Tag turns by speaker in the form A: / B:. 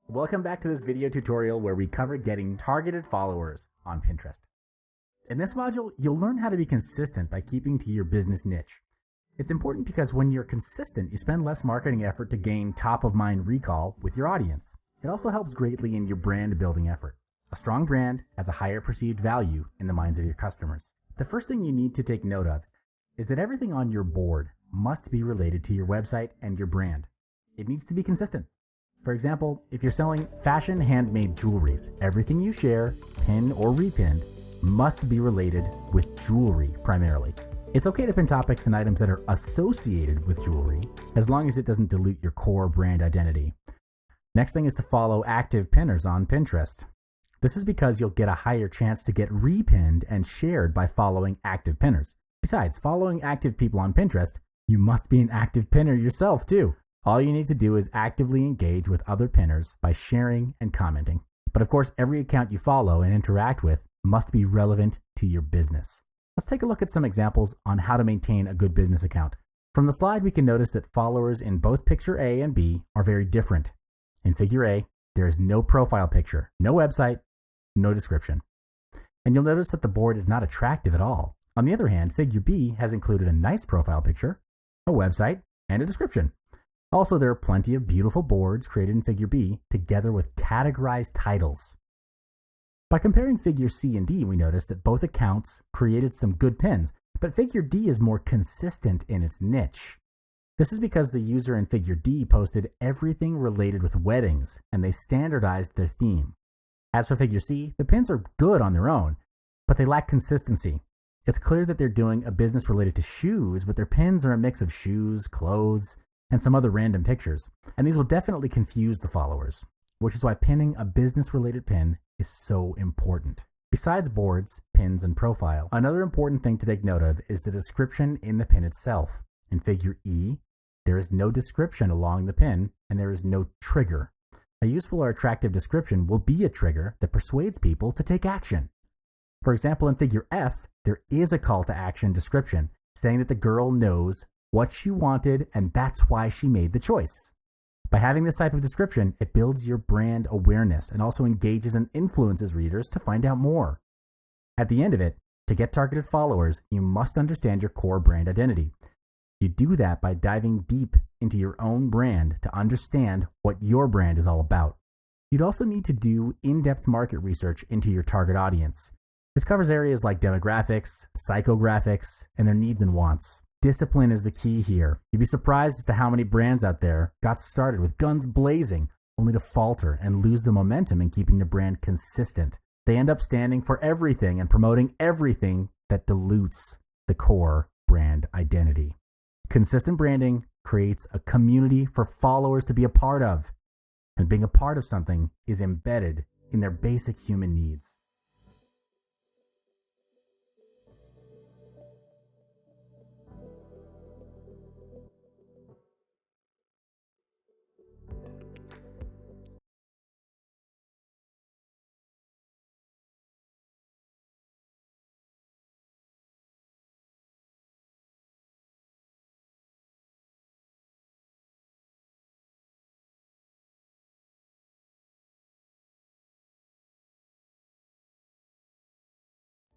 A: Welcome back to this video tutorial where we cover getting targeted followers on Pinterest. In this module, you'll learn how to be consistent by keeping to your business niche. It's important because when you're consistent, you spend less marketing effort to gain top-of-mind recall with your audience. It also helps greatly in your brand building effort. A strong brand has a higher perceived value in the minds of your customers. The first thing you need to take note of is that everything on your board must be related to your website and your brand. It needs to be consistent. For example, if you're selling fashion handmade jewelries, everything you share, pin or repinned, must be related with jewelry primarily. It's okay to pin topics and items that are associated with jewelry, as long as it doesn't dilute your core brand identity. Next thing is to follow active pinners on Pinterest. This is because you'll get a higher chance to get repinned and shared by following active pinners. Besides, following active people on Pinterest, you must be an active pinner yourself too. All you need to do is actively engage with other pinners by sharing and commenting. But of course, every account you follow and interact with must be relevant to your business. Let's take a look at some examples on how to maintain a good business account. From the slide, we can notice that followers in both picture A and B are very different. In figure A, there is no profile picture, no website, no description. And you'll notice that the board is not attractive at all. On the other hand, figure B has included a nice profile picture, a website, and a description. Also, there are plenty of beautiful boards created in figure B together with categorized titles. By comparing figure C and D, we notice that both accounts created some good pins, but figure D is more consistent in its niche. This is because the user in figure D posted everything related with weddings, and they standardized their theme. As for figure C, the pins are good on their own, but they lack consistency. It's clear that they're doing a business related to shoes, but their pins are a mix of shoes, clothes, and some other random pictures. And these will definitely confuse the followers, which is why pinning a business-related pin is so important. Besides boards, pins, and profile, another important thing to take note of is the description in the pin itself. In figure E, there is no description along the pin, and there is no trigger. A useful or attractive description will be a trigger that persuades people to take action. For example, in figure F, there is a call to action description saying that the girl knows what she wanted and that's why she made the choice. By having this type of description, it builds your brand awareness and also engages and influences readers to find out more. At the end of it, to get targeted followers, you must understand your core brand identity. You do that by diving deep into your own brand to understand what your brand is all about. You'd also need to do in-depth market research into your target audience. This covers areas like demographics, psychographics, and their needs and wants. Discipline is the key here. You'd be surprised as to how many brands out there got started with guns blazing, only to falter and lose the momentum in keeping the brand consistent. They end up standing for everything and promoting everything that dilutes the core brand identity. Consistent branding creates a community for followers to be a part of, and being a part of something is embedded in their basic human needs.